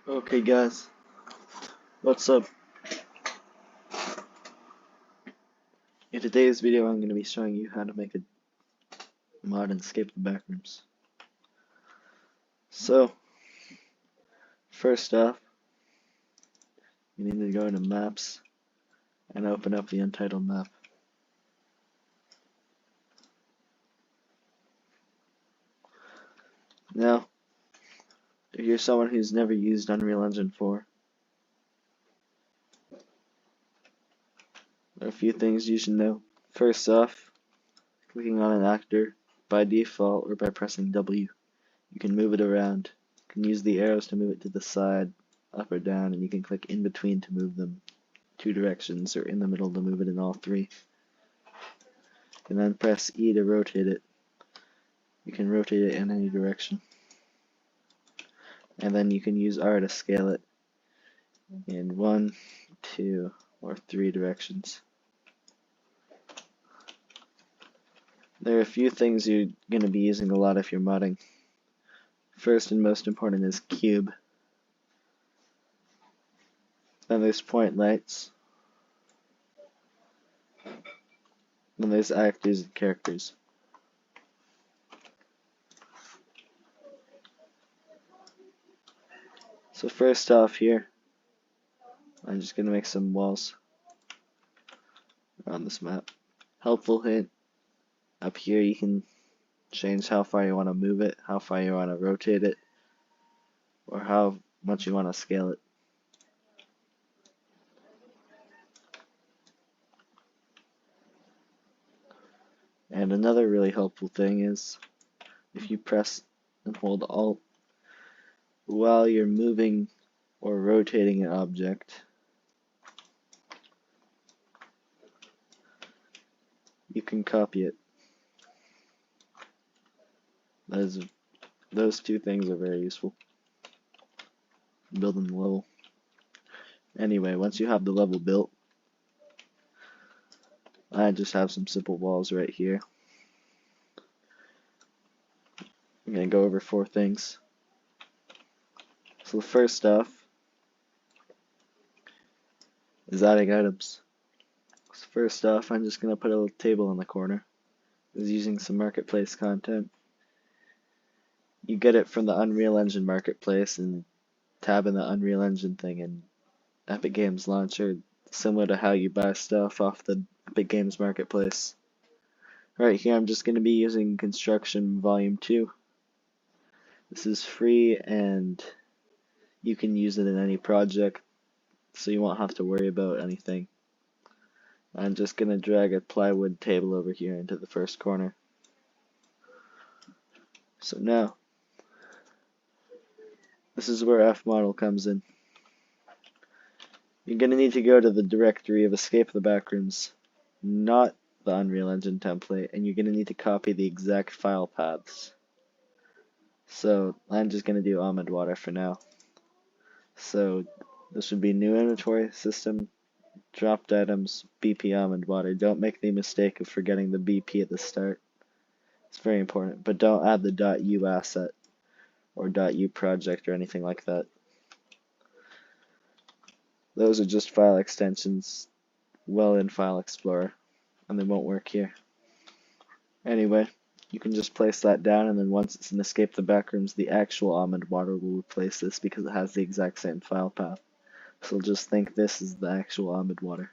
Okay guys, what's up? In today's video I'm going to be showing you how to make a mod and escape the backrooms. So, first off, you need to go into maps and open up the untitled map. Now, if you're someone who's never used Unreal Engine 4, there are a few things you should know. First off, clicking on an actor by default or by pressing W, you can move it around. You can use the arrows to move it to the side, up or down, and you can click in between to move them two directions, or in the middle to move it in all three. And then press E to rotate it. You can rotate it in any direction. And then you can use R to scale it in 1, 2, or 3 directions. There are a few things you're going to be using a lot if you're modding. First and most important is cube. Then there's point lights. Then there's actors and characters. So first off here, I'm just going to make some walls around this map. Helpful hint, up here you can change how far you want to move it, how far you want to rotate it, or how much you want to scale it. And another really helpful thing is if you press and hold Alt while you're moving or rotating an object, you can copy it. Those two things are very useful in building the level. Anyway, once you have the level built, I just have some simple walls right here. I'm going to go over 4 things. So first off is adding items. So first off, I'm just going to put a little table in the corner. Is using some marketplace content. You get it from the Unreal Engine marketplace and tab in the Unreal Engine thing in Epic Games Launcher, similar to how you buy stuff off the Epic Games marketplace. Right here I'm just going to be using Construction Volume 2. This is free and you can use it in any project, so you won't have to worry about anything. I'm just going to drag a plywood table over here into the first corner. So now, this is where fmodel comes in. You're going to need to go to the directory of Escape the Backrooms, not the Unreal Engine template, and you're going to need to copy the exact file paths. So I'm just going to do almond water for now. So this would be new inventory system, dropped items, BP almond water. Don't make the mistake of forgetting the BP at the start. It's very important, but don't add the .u asset or .u project or anything like that. Those are just file extensions well in File Explorer, and they won't work here. Anyway, you can just place that down, and then once it's in Escape the Backrooms, the actual almond water will replace this because it has the exact same file path. So just think this is the actual almond water.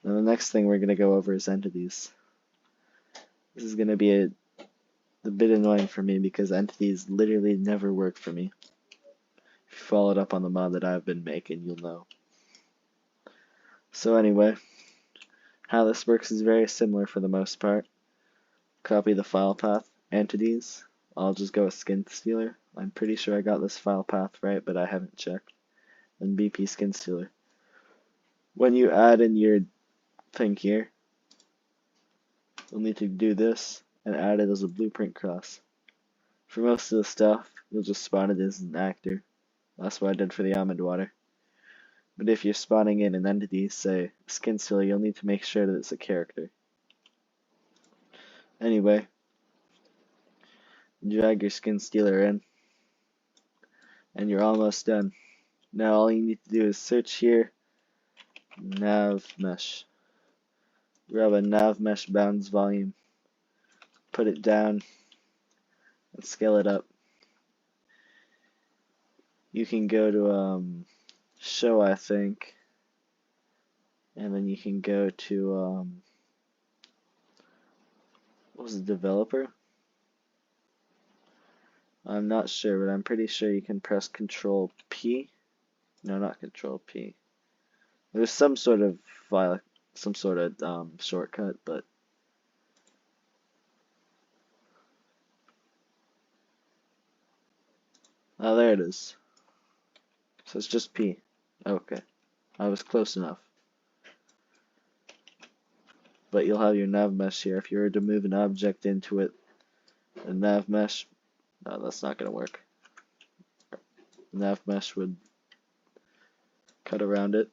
Now the next thing we're going to go over is entities. This is going to be a bit annoying for me because entities literally never work for me. If you followed up on the mod that I've been making, you'll know. So anyway, how this works is very similar for the most part. Copy the file path, entities. I'll just go with skin stealer. I'm pretty sure I got this file path right, but I haven't checked. And BP skin stealer. When you add in your thing here, you'll need to do this and add it as a blueprint cross. For most of the stuff, you'll just spawn it as an actor. That's what I did for the almond water. But if you're spawning in an entity, say skin stealer, you'll need to make sure that it's a character. Anyway, drag your skin stealer in. and you're almost done. Now all you need to do is search here, nav mesh. Grab a nav mesh bounds volume, put it down, and scale it up. You can go to show, I think, and then you can go to what was the developer? I'm not sure, but I'm pretty sure you can press Control P. No, not Control P. There's some sort of file, some sort of shortcut, but oh, there it is. So it's just P. Okay, I was close enough. But you'll have your nav mesh here. If you were to move an object into it, the nav mesh, no, that's not going to work. Nav mesh would cut around it.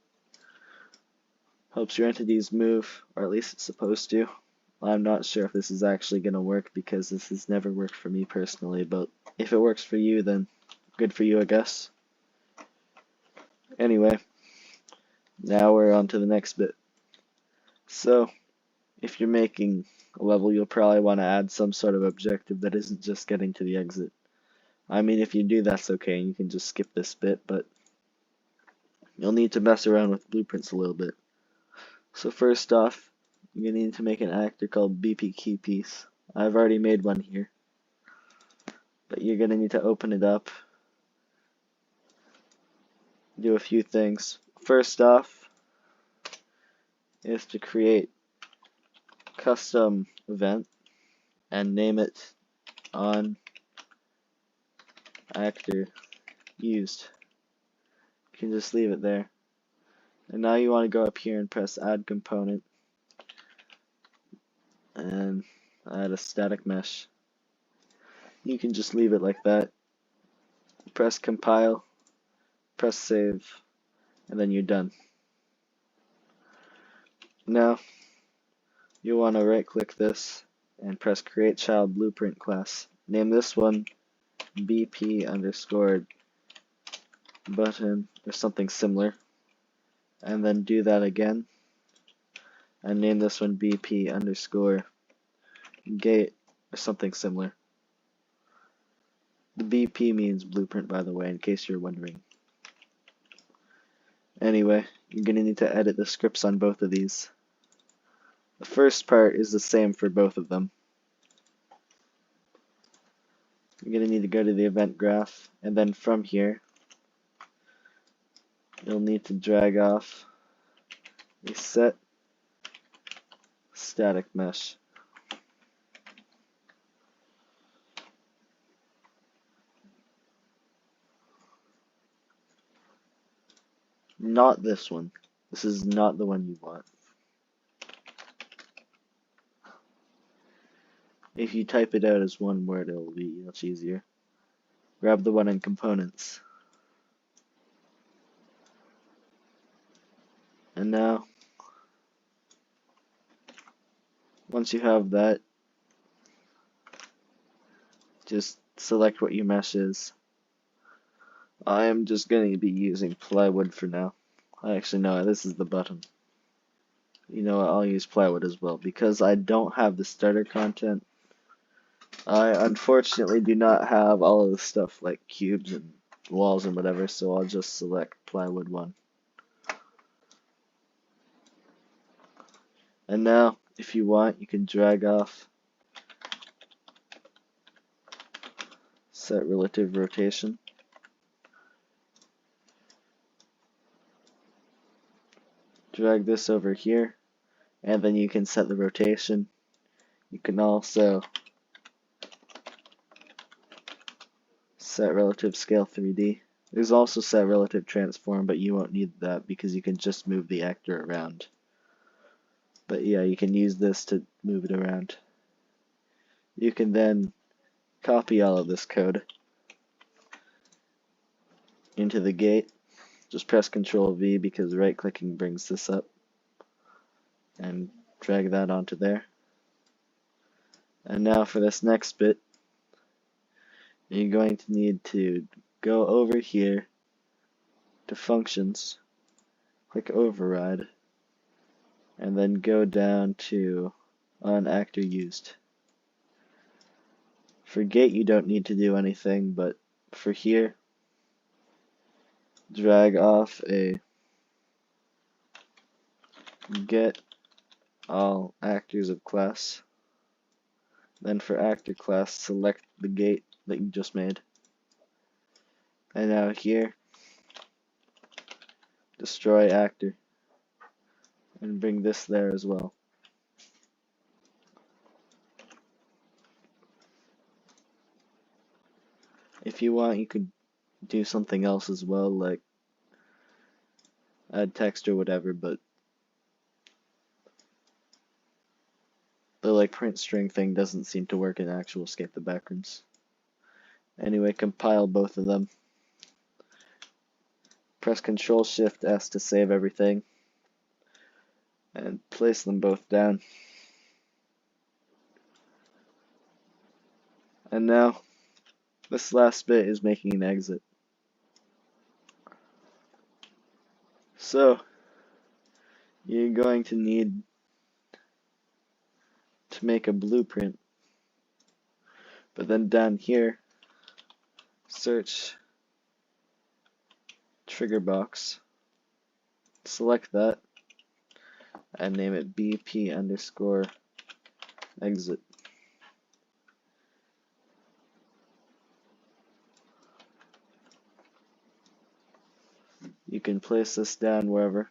Helps your entities move, or at least it's supposed to. I'm not sure if this is actually going to work because this has never worked for me personally, but if it works for you, then good for you, I guess. Anyway, now we're on to the next bit. So, if you're making a level, you'll probably want to add some sort of objective that isn't just getting to the exit. I mean, if you do, that's okay, you can just skip this bit, but you'll need to mess around with blueprints a little bit. So first off, you're going to need to make an actor called BP key piece. I've already made one here, but you're going to need to open it up, do a few things. First off is to create custom event and name it on actor used. You can just leave it there. And now you want to go up here and press add component and add a static mesh. You can just leave it like that. Press compile, press save, and then you're done. Now you want to right click this and press create child blueprint class. Name this one BP underscore button or something similar, and then do that again and name this one BP underscore gate or something similar. The BP means blueprint, by the way, in case you're wondering. Anyway, you're going to need to edit the scripts on both of these. The first part is the same for both of them. You're going to need to go to the event graph, and then from here, you'll need to drag off a set static mesh. Not this one. This is not the one you want. If you type it out as one word, it'll be much easier. Grab the one in components. And now, once you have that, just select what your mesh is. I am just going to be using plywood for now. Actually, no, this is the button. You know what, I'll use plywood as well. Because I don't have the starter content, I unfortunately do not have all of the stuff like cubes and walls and whatever, so I'll just select plywood 1. And now, if you want, you can drag off set relative rotation. Drag this over here, and then you can set the rotation. You can also set relative scale 3D. There's also set relative transform, but you won't need that because you can just move the actor around. But yeah, you can use this to move it around. You can then copy all of this code into the gate. Just press Ctrl V because right clicking brings this up, and drag that onto there. And now for this next bit, you're going to need to go over here to functions, click override, and then go down to on actor used. For gate you don't need to do anything, but for here, drag off a get all actors of class. Then for actor class, select the gate that you just made. And now here, destroy actor. And bring this there as well. If you want, you could do something else as well, like add text or whatever, but the like print string thing doesn't seem to work in actual Escape the Backrooms. Anyway, compile both of them. Press Ctrl-Shift-S to save everything. And place them both down. And now, this last bit is making an exit. So, you're going to need to make a blueprint. But then down here, search trigger box, select that, and name it BP_exit. You can place this down wherever.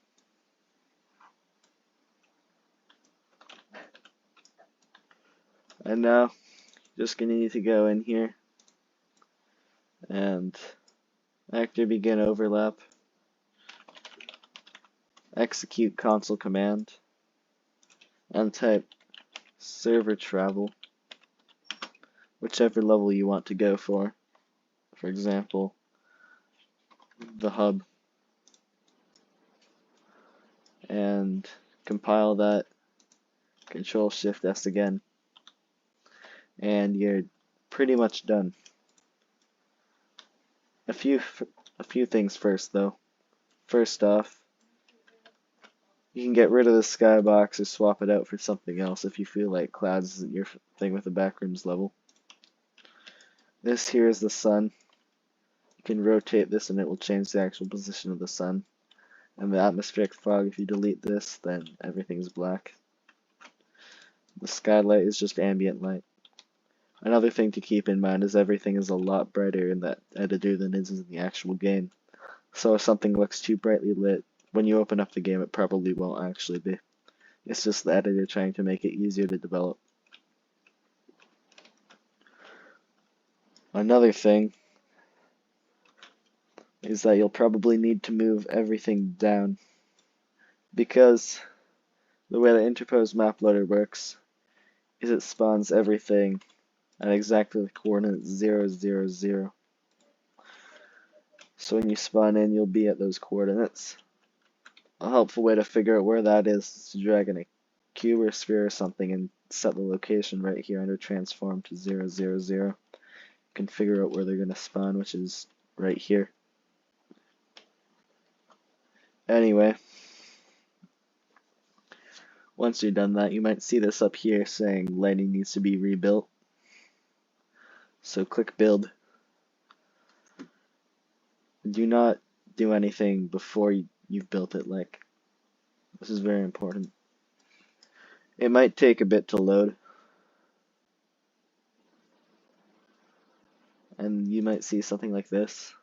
And now, just gonna need to go in here and actor begin overlap, execute console command, and type server travel, whichever level you want to go for. For example, the hub. And compile that, Ctrl-Shift-S again, and you're pretty much done. A few things first though. First off, you can get rid of the skybox or swap it out for something else if you feel like clouds isn't your thing with the backrooms level. This here is the sun. You can rotate this and it will change the actual position of the sun. And the atmospheric fog, if you delete this, then everything's black. The skylight is just ambient light. Another thing to keep in mind is everything is a lot brighter in that editor than it is in the actual game. So if something looks too brightly lit, when you open up the game it probably won't actually be. It's just the editor trying to make it easier to develop. Another thing is that you'll probably need to move everything down, because the way the interposed map loader works is it spawns everything at exactly the coordinate 0, 0, 0. So when you spawn in, you'll be at those coordinates. A helpful way to figure out where that is to drag in a cube or sphere or something and set the location right here under transform to 0, 0, 0. You can figure out where they're going to spawn, which is right here. Anyway, once you're done that, you might see this up here saying lighting needs to be rebuilt. So click build. Do not do anything before you've built it. Like, this is very important. It might take a bit to load, and you might see something like this.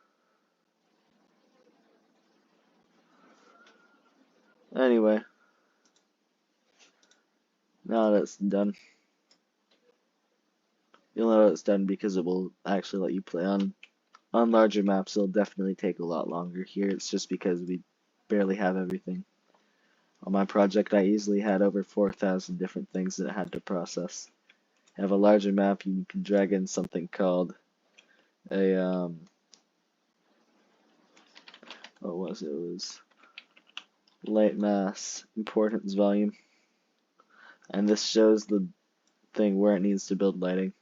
Anyway, now that it's done, you'll know it's done because it will actually let you play on larger maps. It'll definitely take a lot longer. Here it's just because we barely have everything. On my project I easily had over 4,000 different things that I had to process. Have a larger map, you can drag in something called a what was it? It was light mass importance volume, and this shows the thing where it needs to build lighting.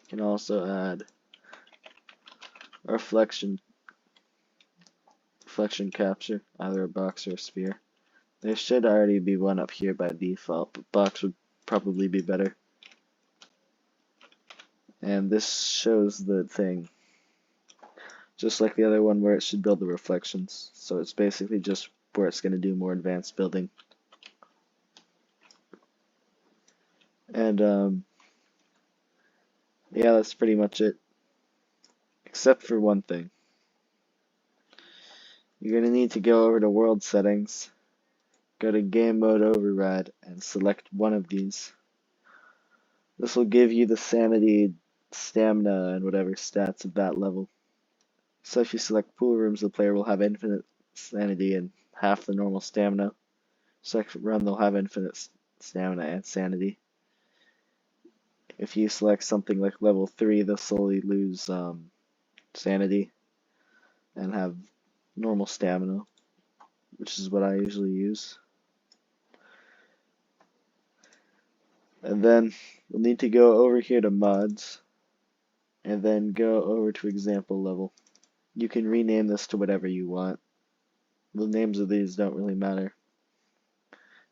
You can also add a reflection capture, either a box or a sphere. There should already be one up here by default, but box would probably be better. And this shows the thing, just like the other one where it should build the reflections. So it's basically just where it's going to do more advanced building. And yeah, that's pretty much it. Except for one thing. You're going to need to go over to world settings, go to game mode override, and select one of these. This will give you the sanity, stamina, and whatever stats of that level. So if you select pool rooms, the player will have infinite sanity and half the normal stamina. Select run, they'll have infinite stamina and sanity. If you select something like level 3, they'll slowly lose sanity and have normal stamina, which is what I usually use. And then you'll need to go over here to mods and then go over to example level. You can rename this to whatever you want. The names of these don't really matter.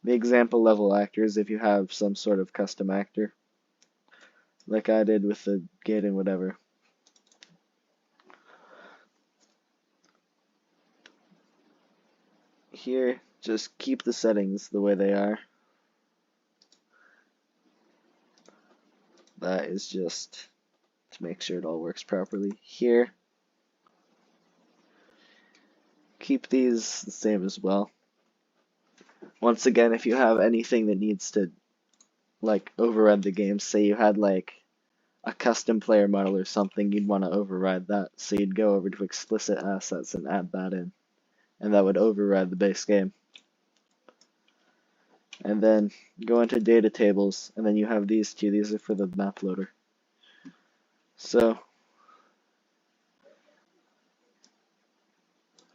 The example level actors, if you have some sort of custom actor, like I did with the gate and whatever. Here, just keep the settings the way they are. That is just to make sure it all works properly. Here, keep these the same as well. Once again, if you have anything that needs to like override the game, say you had like a custom player model or something, you'd want to override that. So you'd go over to explicit assets and add that in, and that would override the base game. And then go into data tables, and then you have these two. These are for the map loader. So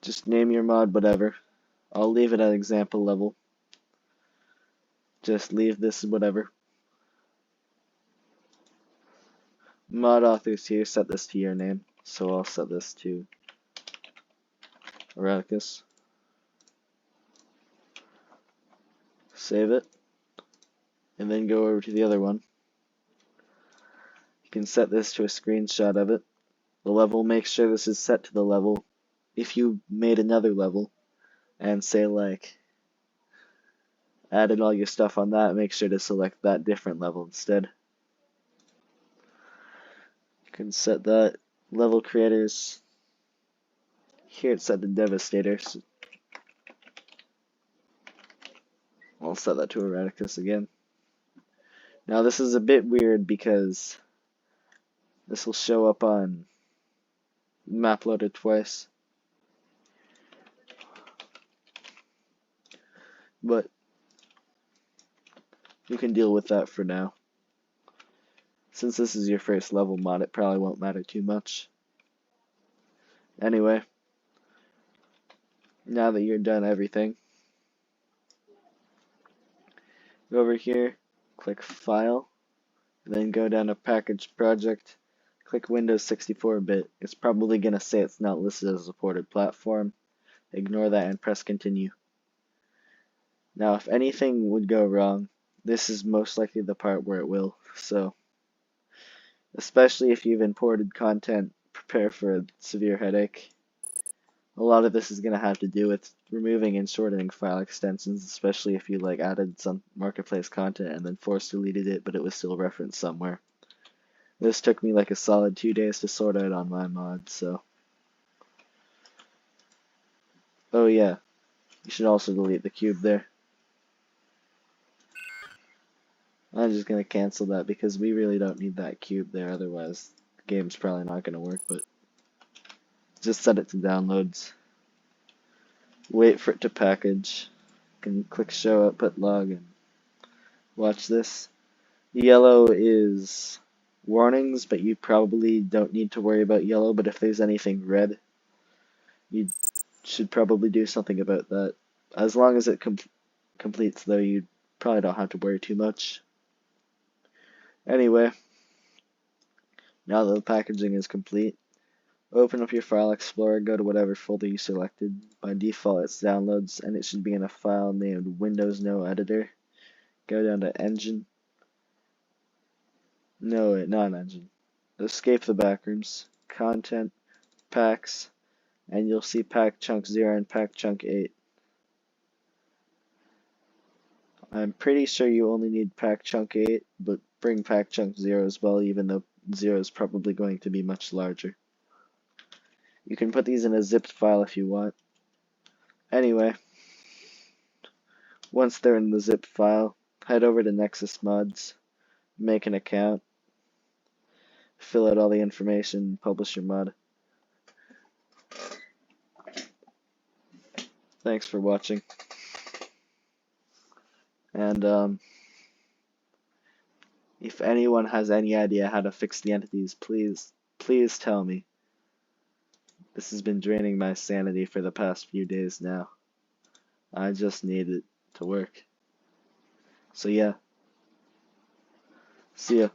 just name your mod whatever. I'll leave it at example level. Just leave this whatever. Mod authors here, set this to your name. So I'll set this to Erraticus. Save it. And then go over to the other one. You can set this to a screenshot of it. The level, make sure this is set to the level. If you made another level and say like added all your stuff on that, make sure to select that different level instead. You can set that level creators. Here it's set to Devastators. I'll set that to Erraticus again. Now this is a bit weird because this will show up on map loader twice. But you can deal with that for now. Since this is your first level mod, it probably won't matter too much. Anyway, now that you're done everything, go over here, click File, and then go down to Package Project, click Windows 64-bit. It's probably going to say it's not listed as a supported platform. Ignore that and press Continue. Now, if anything would go wrong, this is most likely the part where it will. So, especially if you've imported content, prepare for a severe headache. A lot of this is going to have to do with removing and shortening file extensions, especially if you like added some marketplace content and then force deleted it, but it was still referenced somewhere. This took me like a solid 2 days to sort out on my mod, so. Oh yeah, you should also delete the cube there. I'm just going to cancel that because we really don't need that cube there, otherwise the game's probably not going to work, but just set it to downloads. Wait for it to package. You can click show output log and watch this. Yellow is warnings, but you probably don't need to worry about yellow, but if there's anything red, you should probably do something about that. As long as it completes, though, you probably don't have to worry too much. Anyway, Now that the packaging is complete, open up your file explorer, go to whatever folder you selected. By default it's downloads and it should be in a file named Windows No Editor. Go down to Engine. No, not Engine. Escape the backrooms, Content, Packs, and you'll see Pack Chunk 0 and Pack Chunk 8. I'm pretty sure you only need Pack Chunk 8, but bring Pack Chunk 0 as well, even though 0 is probably going to be much larger. You can put these in a zipped file if you want. Anyway, once they're in the zip file, head over to Nexus Mods, make an account, fill out all the information, publish your mod. Thanks for watching. And if anyone has any idea how to fix the entities, please tell me. This has been draining my sanity for the past few days now. I just need it to work. So yeah, see ya.